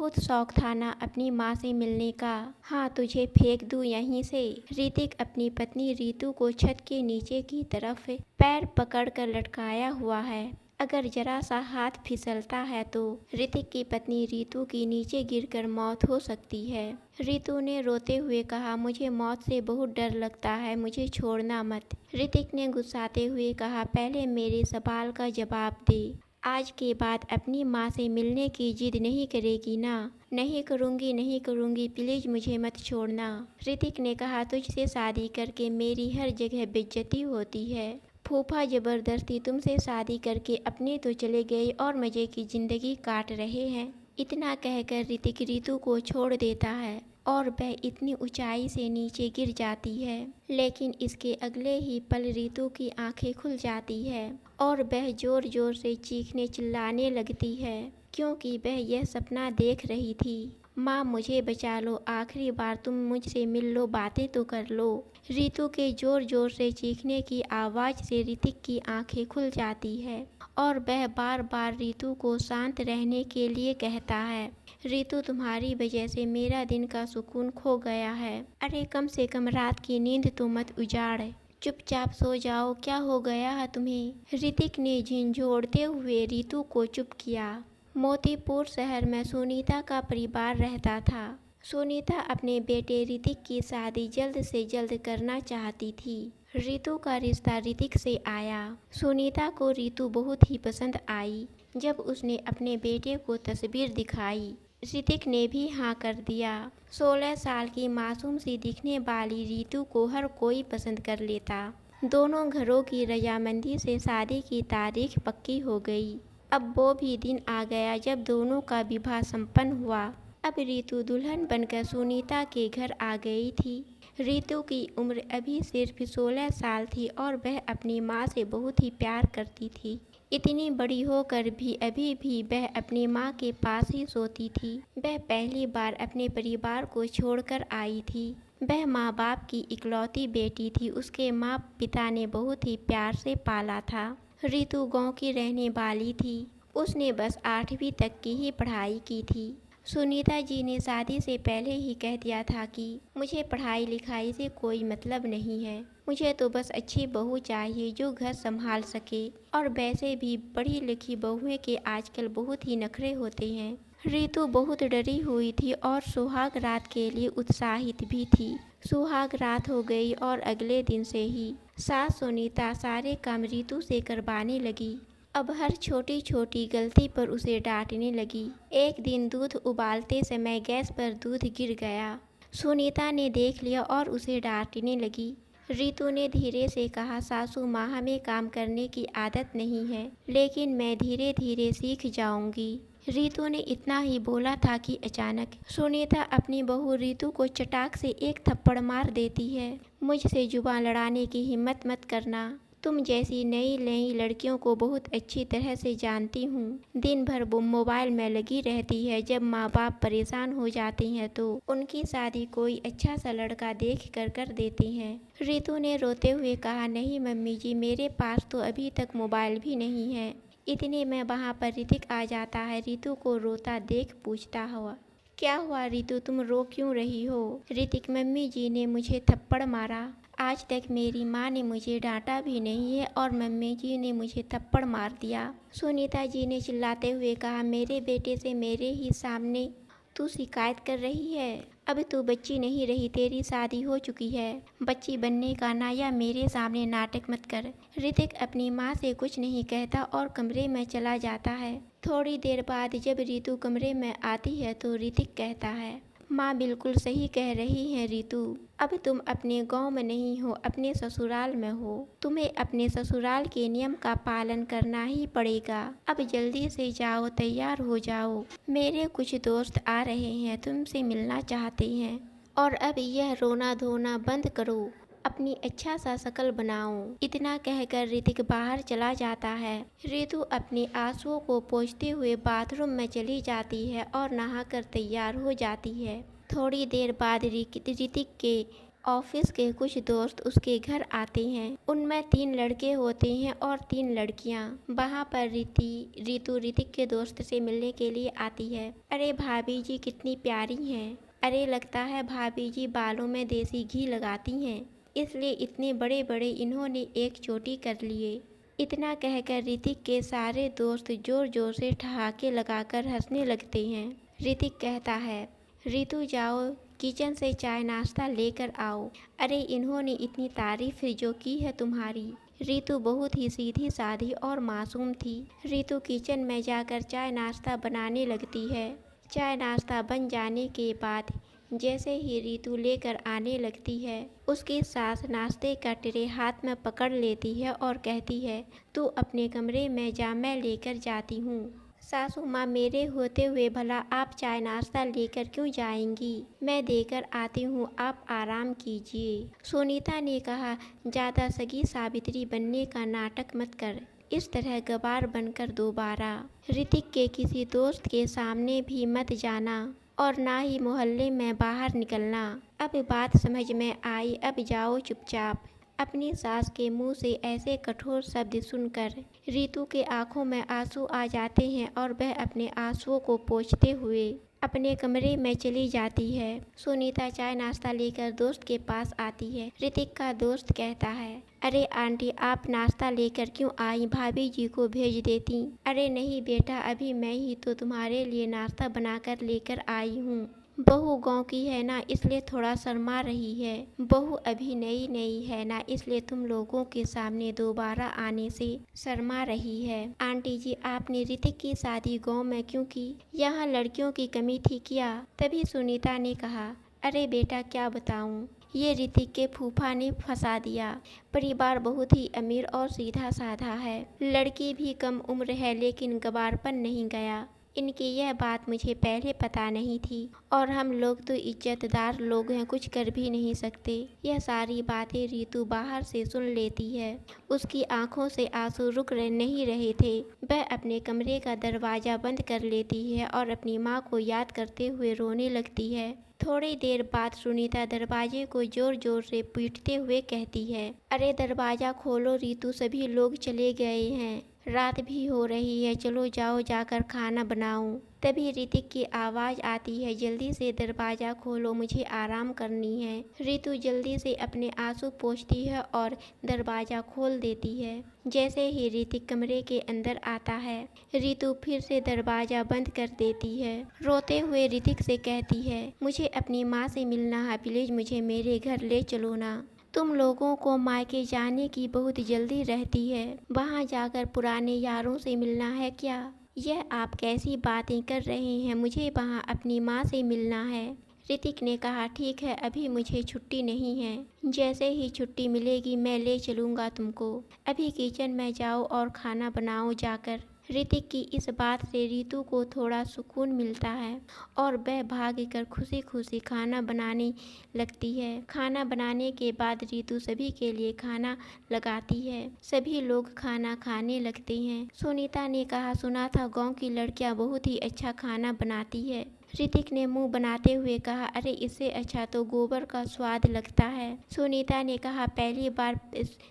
बहुत शौक था ना अपनी माँ से मिलने का। हाँ, तुझे फेंक दूँ यहीं से। ऋतिक अपनी पत्नी रीतू को छत के नीचे की तरफ पैर पकड़कर लटकाया हुआ है। अगर जरा सा हाथ फिसलता है तो ऋतिक की पत्नी रीतू की नीचे गिरकर मौत हो सकती है। रीतू ने रोते हुए कहा, मुझे मौत से बहुत डर लगता है, मुझे छोड़ना मत। ऋतिक ने गुस्साते हुए कहा, पहले मेरे सवाल का जवाब दे। आज के बाद अपनी माँ से मिलने की जिद नहीं करेगी ना? नहीं करूँगी, नहीं करूँगी, प्लीज़ मुझे मत छोड़ना। ऋतिक ने कहा, तुझसे शादी करके मेरी हर जगह बेइज्जती होती है। फूफा जबरदस्ती तुमसे शादी करके अपने तो चले गए और मज़े की ज़िंदगी काट रहे हैं। इतना कहकर ऋतिक रीतू को छोड़ देता है और वह इतनी ऊंचाई से नीचे गिर जाती है। लेकिन इसके अगले ही पल रीतू की आंखें खुल जाती है और वह ज़ोर ज़ोर से चीखने चिल्लाने लगती है, क्योंकि वह यह सपना देख रही थी। माँ, मुझे बचा लो, आखिरी बार तुम मुझसे मिल लो, बातें तो कर लो। रीतू के ज़ोर ज़ोर से चीखने की आवाज़ से ऋतिक की आंखें खुल जाती है और वह बार बार रीतू को शांत रहने के लिए कहता है, रीतू, तुम्हारी वजह से मेरा दिन का सुकून खो गया है। अरे कम से कम रात की नींद तो मत उजाड़, चुपचाप सो जाओ, क्या हो गया है तुम्हें? ऋतिक ने झिंझोड़ते हुए रीतू को चुप किया। मोतीपुर शहर में सुनीता का परिवार रहता था। सुनीता अपने बेटे ऋतिक की शादी जल्द से जल्द करना चाहती थी। ऋतु का रिश्ता ऋतिक से आया। सुनीता को ऋतु बहुत ही पसंद आई। जब उसने अपने बेटे को तस्वीर दिखाई, ऋतिक ने भी हाँ कर दिया। 16 साल की मासूम सी दिखने वाली ऋतु को हर कोई पसंद कर लेता। दोनों घरों की रजामंदी से शादी की तारीख पक्की हो गई। अब वो भी दिन आ गया जब दोनों का विवाह संपन्न हुआ। अब ऋतु दुल्हन बनकर सुनीता के घर आ गई थी। ऋतु की उम्र अभी सिर्फ 16 साल थी और वह अपनी माँ से बहुत ही प्यार करती थी। इतनी बड़ी होकर भी अभी भी वह अपनी माँ के पास ही सोती थी। वह पहली बार अपने परिवार को छोड़कर आई थी। वह माँ बाप की इकलौती बेटी थी। उसके माँ पिता ने बहुत ही प्यार से पाला था। ऋतु गांव की रहने वाली थी। उसने बस 8वीं तक की ही पढ़ाई की थी। सुनीता जी ने शादी से पहले ही कह दिया था कि मुझे पढ़ाई लिखाई से कोई मतलब नहीं है, मुझे तो बस अच्छी बहू चाहिए जो घर संभाल सके। और वैसे भी पढ़ी लिखी बहुएं के आजकल बहुत ही नखरे होते हैं। ऋतु बहुत डरी हुई थी और सुहाग रात के लिए उत्साहित भी थी। सुहाग रात हो गई और अगले दिन से ही सास सुनीता सारे काम ऋतु से करवाने लगी। अब हर छोटी छोटी गलती पर उसे डांटने लगी। एक दिन दूध उबालते समय गैस पर दूध गिर गया। सुनीता ने देख लिया और उसे डांटने लगी। ऋतु ने धीरे से कहा, सासू माँ, हमें काम करने की आदत नहीं है, लेकिन मैं धीरे धीरे सीख जाऊंगी। ऋतु ने इतना ही बोला था कि अचानक सुनीता अपनी बहू ऋतु को चटाक से एक थप्पड़ मार देती है। मुझसे जुबान लड़ाने की हिम्मत मत करना। तुम जैसी नई नई लड़कियों को बहुत अच्छी तरह से जानती हूँ। दिन भर वो मोबाइल में लगी रहती है। जब माँ बाप परेशान हो जाते हैं तो उनकी शादी कोई अच्छा सा लड़का देख कर देते हैं। ऋतु ने रोते हुए कहा, नहीं मम्मी जी, मेरे पास तो अभी तक मोबाइल भी नहीं है। इतने में वहाँ पर ऋतिक आ जाता है। ऋतु को रोता देख पूछता हुआ, क्या हुआ ऋतु, तुम रो क्यों रही हो? ऋतिक, मम्मी जी ने मुझे थप्पड़ मारा। आज तक मेरी माँ ने मुझे डांटा भी नहीं है और मम्मी जी ने मुझे थप्पड़ मार दिया। सुनीता जी ने चिल्लाते हुए कहा, मेरे बेटे से मेरे ही सामने तू शिकायत कर रही है? अब तू बच्ची नहीं रही, तेरी शादी हो चुकी है। बच्ची बनने का नाया मेरे सामने नाटक मत कर। ऋतिक अपनी माँ से कुछ नहीं कहता और कमरे में चला जाता है। थोड़ी देर बाद जब ऋतु कमरे में आती है तो ऋतिक कहता है, माँ बिल्कुल सही कह रही है ऋतु, अब तुम अपने गांव में नहीं हो, अपने ससुराल में हो। तुम्हें अपने ससुराल के नियम का पालन करना ही पड़ेगा। अब जल्दी से जाओ, तैयार हो जाओ। मेरे कुछ दोस्त आ रहे हैं, तुमसे मिलना चाहते हैं। और अब यह रोना धोना बंद करो, अपनी अच्छा सा शकल बनाओ। इतना कहकर ऋतिक बाहर चला जाता है। ऋतु अपने आंसुओं को पोंछते हुए बाथरूम में चली जाती है और नहाकर तैयार हो जाती है। थोड़ी देर बाद ऋतिक के ऑफिस के कुछ दोस्त उसके घर आते हैं। उनमें 3 लड़के होते हैं और 3 लड़कियां। वहाँ पर रीतू ऋतिक के दोस्त से मिलने के लिए आती है। अरे भाभी जी कितनी प्यारी हैं। अरे लगता है भाभी जी बालों में देसी घी लगाती हैं, इसलिए इतने बड़े बड़े इन्होंने एक चोटी कर लिए। इतना कहकर ऋतिक के सारे दोस्त जोर जोर से ठहाके लगाकर हंसने लगते हैं। ऋतिक कहता है, ऋतु जाओ किचन से चाय नाश्ता लेकर आओ। अरे इन्होंने इतनी तारीफ जो की है तुम्हारी। ऋतु बहुत ही सीधी साधी और मासूम थी। ऋतु किचन में जाकर चाय नाश्ता बनाने लगती है। चाय नाश्ता बन जाने के बाद जैसे ही ऋतु लेकर आने लगती है, उसकी सास नाश्ते का ट्रे हाथ में पकड़ लेती है और कहती है, तू अपने कमरे में जा, मैं लेकर जाती हूँ। सासू माँ, मेरे होते हुए भला आप चाय नाश्ता लेकर क्यों जाएंगी? मैं देकर आती हूँ, आप आराम कीजिए। सुनीता ने कहा, ज़्यादा सगी सावित्री बनने का नाटक मत कर। इस तरह गवार बनकर दोबारा ऋतिक के किसी दोस्त के सामने भी मत जाना और ना ही मोहल्ले में बाहर निकलना। अब बात समझ में आई, अब जाओ चुपचाप। अपनी सास के मुंह से ऐसे कठोर शब्द सुनकर ऋतु के आंखों में आंसू आ जाते हैं और वह अपने आंसुओं को पोंछते हुए अपने कमरे में चली जाती है। सुनीता चाय नाश्ता लेकर दोस्त के पास आती है। ऋतिक का दोस्त कहता है, अरे आंटी आप नाश्ता लेकर क्यों आई? भाभी जी को भेज देती। अरे नहीं बेटा, अभी मैं ही तो तुम्हारे लिए नाश्ता बनाकर लेकर आई हूँ। बहू गांव की है ना, इसलिए थोड़ा शर्मा रही है। बहू अभी नई नई है ना, इसलिए तुम लोगों के सामने दोबारा आने से शर्मा रही है। आंटी जी आपने ऋतिक की शादी गांव में क्यों की? यहाँ लड़कियों की कमी थी क्या? तभी सुनीता ने कहा, अरे बेटा क्या बताऊं, ये ऋतिक के फूफा ने फंसा दिया। परिवार बहुत ही अमीर और सीधा साधा है। लड़की भी कम उम्र है लेकिन गवारपन नहीं गया। इनकी यह बात मुझे पहले पता नहीं थी और हम लोग तो इज्जतदार लोग हैं, कुछ कर भी नहीं सकते। यह सारी बातें ऋतु बाहर से सुन लेती है। उसकी आंखों से आंसू रुक नहीं रहे थे। वह अपने कमरे का दरवाज़ा बंद कर लेती है और अपनी माँ को याद करते हुए रोने लगती है। थोड़ी देर बाद सुनीता दरवाजे को जोर जोर से पीटते हुए कहती है, अरे दरवाज़ा खोलो ऋतु, सभी लोग चले गए हैं, रात भी हो रही है, चलो जाओ जाकर खाना बनाओ। तभी ऋतिक की आवाज़ आती है, जल्दी से दरवाज़ा खोलो, मुझे आराम करनी है। ऋतु जल्दी से अपने आंसू पोंछती है और दरवाज़ा खोल देती है। जैसे ही ऋतिक कमरे के अंदर आता है, ऋतु फिर से दरवाज़ा बंद कर देती है। रोते हुए ऋतिक से कहती है, मुझे अपनी माँ से मिलना है, प्लीज़ मुझे मेरे घर ले चलो ना। तुम लोगों को मायके जाने की बहुत जल्दी रहती है, वहाँ जाकर पुराने यारों से मिलना है क्या? यह आप कैसी बातें कर रहे हैं? मुझे वहाँ अपनी माँ से मिलना है। ऋतिक ने कहा, ठीक है, अभी मुझे छुट्टी नहीं है, जैसे ही छुट्टी मिलेगी मैं ले चलूँगा तुमको। अभी किचन में जाओ और खाना बनाओ जाकर। ऋतिक की इस बात से ऋतु को थोड़ा सुकून मिलता है और वह भागकर खुशी खुशी खाना बनाने लगती है। खाना बनाने के बाद ऋतु सभी के लिए खाना लगाती है। सभी लोग खाना खाने लगते हैं। सुनीता ने कहा, सुना था गांव की लड़कियां बहुत ही अच्छा खाना बनाती है। ऋतिक ने मुंह बनाते हुए कहा, अरे इससे अच्छा तो गोबर का स्वाद लगता है। सुनीता ने कहा, पहली बार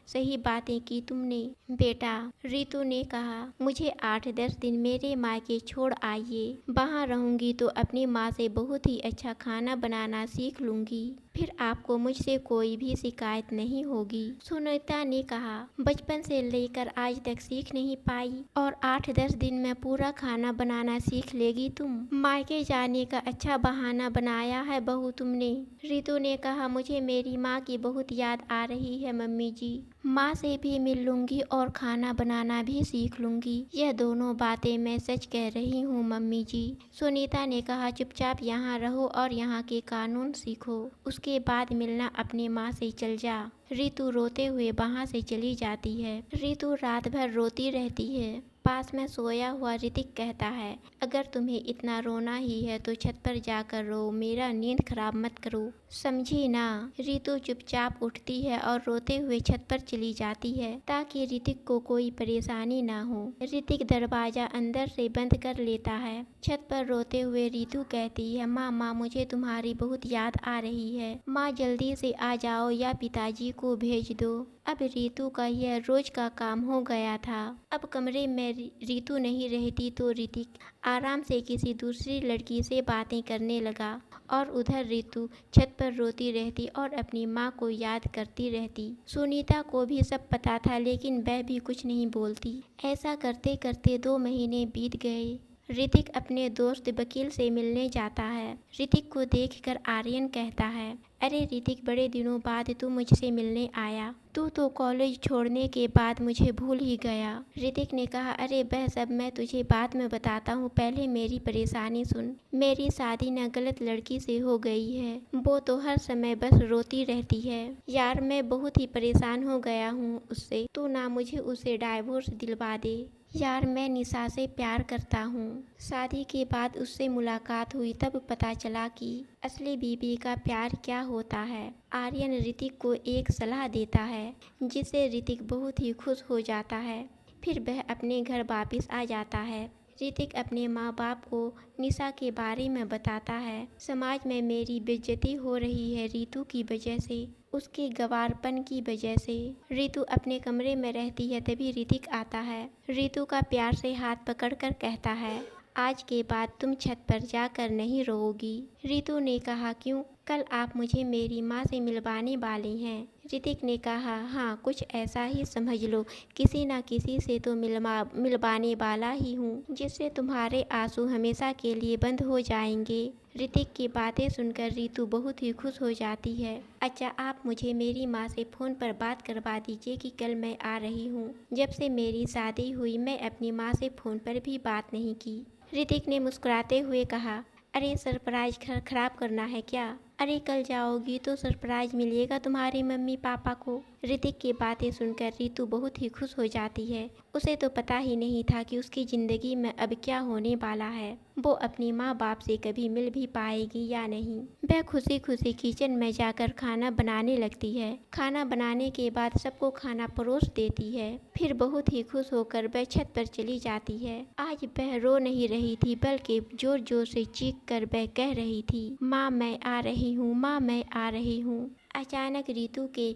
सही बातें की तुमने बेटा। ऋतु ने कहा, मुझे 8-10 दिन मेरे मायके छोड़ आइए, वहाँ रहूंगी तो अपनी माँ से बहुत ही अच्छा खाना बनाना सीख लूंगी, फिर आपको मुझसे कोई भी शिकायत नहीं होगी। सुनीता ने कहा, बचपन से लेकर आज तक सीख नहीं पाई और 8-10 दिन में पूरा खाना बनाना सीख लेगी तुम? मायके जाने का अच्छा बहाना बनाया है बहू तुमने। ऋतु ने कहा, मुझे मेरी माँ की बहुत याद आ रही है मम्मी जी। माँ से भी मिल लूंगी और खाना बनाना भी सीख लूंगी। यह दोनों बातें मैं सच कह रही हूँ मम्मी जी। सुनीता ने कहा, चुपचाप यहाँ रहो और यहाँ के कानून सीखो, उसके बाद मिलना अपनी माँ से चल जा। ऋतु रोते हुए वहाँ से चली जाती है। ऋतु रात भर रोती रहती है। पास में सोया हुआ ऋतिक कहता है, अगर तुम्हें इतना रोना ही है तो छत पर जाकर रो, मेरा नींद खराब मत करो। समझी ना। रितु चुपचाप उठती है और रोते हुए छत पर चली जाती है ताकि ऋतिक को कोई परेशानी ना हो। ऋतिक दरवाजा अंदर से बंद कर लेता है। छत पर रोते हुए रितु कहती है, माँ मुझे तुम्हारी बहुत याद आ रही है। माँ जल्दी से आ जाओ या पिताजी को भेज दो। अब रितु का यह रोज का काम हो गया था। अब कमरे में रितु नहीं रहती तो ऋतिक आराम से किसी दूसरी लड़की से बातें करने लगा और उधर रितु छत पर रोती रहती और अपनी माँ को याद करती रहती। सुनीता को भी सब पता था लेकिन वह भी कुछ नहीं बोलती। ऐसा करते करते 2 महीने बीत गए। ऋतिक अपने दोस्त वकील से मिलने जाता है। ऋतिक को देखकर आर्यन कहता है, अरे ऋतिक, बड़े दिनों बाद तू मुझसे मिलने आया। तू तो कॉलेज छोड़ने के बाद मुझे भूल ही गया। ऋतिक ने कहा, अरे वह सब मैं तुझे बाद में बताता हूँ, पहले मेरी परेशानी सुन। मेरी शादी न गलत लड़की से हो गई है। वो तो हर समय बस रोती रहती है। यार मैं बहुत ही परेशान हो गया हूँ उससे। तू ना मुझे उसे डाइवोर्स दिलवा दे। यार मैं निशा से प्यार करता हूँ। शादी के बाद उससे मुलाकात हुई तब पता चला कि असली बीवी का प्यार क्या होता है। आर्यन ऋतिक को एक सलाह देता है जिससे ऋतिक बहुत ही खुश हो जाता है। फिर वह अपने घर वापस आ जाता है। ऋतिक अपने माँ बाप को निशा के बारे में बताता है। समाज में मेरी बेइज्जती हो रही है रितु की वजह से, उसके गंवारपन की वजह से। रितु अपने कमरे में रहती है तभी ऋतिक आता है। रितु का प्यार से हाथ पकड़कर कहता है, आज के बाद तुम छत पर जाकर नहीं रोओगी। रितु ने कहा, क्यों? कल आप मुझे मेरी माँ से मिलवाने वाली हैं। ऋतिक ने कहा, हाँ कुछ ऐसा ही समझ लो, किसी न किसी से तो मिलवाने वाला ही हूँ जिससे तुम्हारे आंसू हमेशा के लिए बंद हो जाएंगे। ऋतिक की बातें सुनकर रितु बहुत ही खुश हो जाती है। अच्छा, आप मुझे मेरी माँ से फ़ोन पर बात करवा दीजिए कि कल मैं आ रही हूँ। जब से मेरी शादी हुई मैं अपनी माँ से फ़ोन पर भी बात नहीं की। ऋतिक ने मुस्कुराते हुए कहा, अरे सरप्राइज खराब करना है क्या? अरे कल जाओगी तो सरप्राइज मिलेगा तुम्हारे मम्मी पापा को। ऋतिक की बातें सुनकर रितु बहुत ही खुश हो जाती है। उसे तो पता ही नहीं था कि उसकी ज़िंदगी में अब क्या होने वाला है। वो अपनी माँ बाप से कभी मिल भी पाएगी या नहीं। वह खुशी खुशी किचन में जाकर खाना बनाने लगती है। खाना बनाने के बाद सबको खाना परोस देती है। फिर बहुत ही खुश होकर वह छत पर चली जाती है। आज वह रो नहीं रही थी बल्कि जोर जोर से चीख कर वह कह रही थी, माँ मैं आ रही हूँ, माँ मैं आ रही हूँ। अचानक रितु के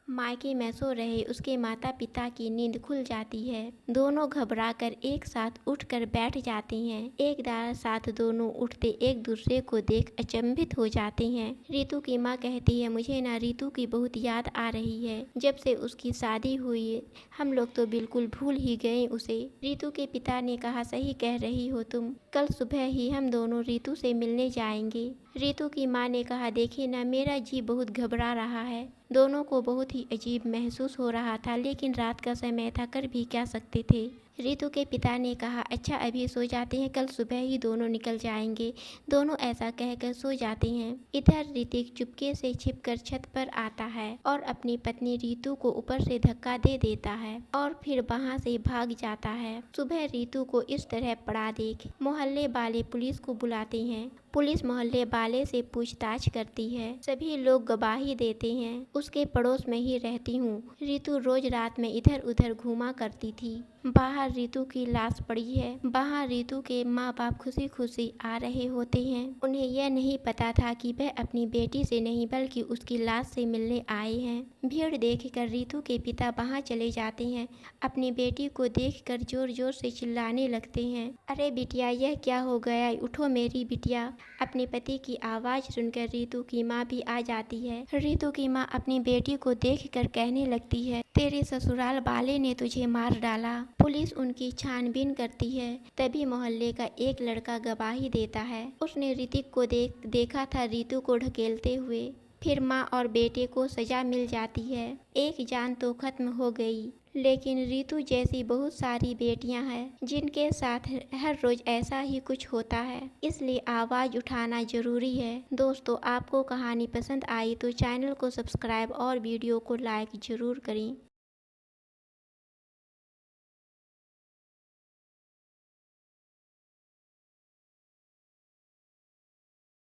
मायके में सो रहे उसके माता पिता की नींद खुल जाती है। दोनों घबराकर एक साथ उठकर बैठ जाते हैं। एक साथ दोनों उठते एक दूसरे को देख अचंभित हो जाते हैं। रितु की माँ कहती है, मुझे ना रितु की बहुत याद आ रही है। जब से उसकी शादी हुई हम लोग तो बिल्कुल भूल ही गए उसे। रितु के पिता ने कहा, सही कह रही हो तुम, कल सुबह ही हम दोनों रितु से मिलने जाएंगे। रितु की माँ ने कहा, देखिए ना मेरा जी बहुत घबरा रहा है। दोनों को बहुत ही अजीब महसूस हो रहा था लेकिन रात का समय था, कर भी क्या सकते थे। रितु के पिता ने कहा, अच्छा अभी सो जाते हैं, कल सुबह ही दोनों निकल जाएंगे। दोनों ऐसा कहकर सो जाते हैं। इधर ऋतिक चुपके से छिपकर छत पर आता है और अपनी पत्नी रितु को ऊपर से धक्का दे देता है और फिर वहां से भाग जाता है। सुबह रितु को इस तरह पड़ा देख मोहल्ले वाले पुलिस को बुलाते हैं। पुलिस मोहल्ले वाले से पूछताछ करती है। सभी लोग गवाही देते हैं। उसके पड़ोस में ही रहती हूँ। रितु रोज रात में इधर उधर घूमा करती थी। बाहर रितु की लाश पड़ी है। बाहर रितु के माँ बाप खुशी खुशी आ रहे होते हैं। उन्हें यह नहीं पता था कि वह अपनी बेटी से नहीं बल्कि उसकी लाश से मिलने आए हैं। भीड़ देखकर रितु के पिता वहां चले जाते हैं। अपनी बेटी को देखकर जोर जोर से चिल्लाने लगते हैं, अरे बिटिया यह क्या हो गया, उठो मेरी बिटिया। अपने पति की आवाज़ सुनकर रितु की माँ भी आ जाती है। रितु की माँ अपनी बेटी को देखकर कहने लगती है, तेरे ससुराल वाले ने तुझे मार डाला। पुलिस उनकी छानबीन करती है। तभी मोहल्ले का एक लड़का गवाही देता है। उसने ऋतिक को देखा था रितु को ढकेलते हुए। फिर माँ और बेटे को सजा मिल जाती है। एक जान तो खत्म हो गई लेकिन रितु जैसी बहुत सारी बेटियां हैं जिनके साथ हर रोज ऐसा ही कुछ होता है, इसलिए आवाज़ उठाना जरूरी है। दोस्तों आपको कहानी पसंद आई तो चैनल को सब्सक्राइब और वीडियो को लाइक जरूर करें।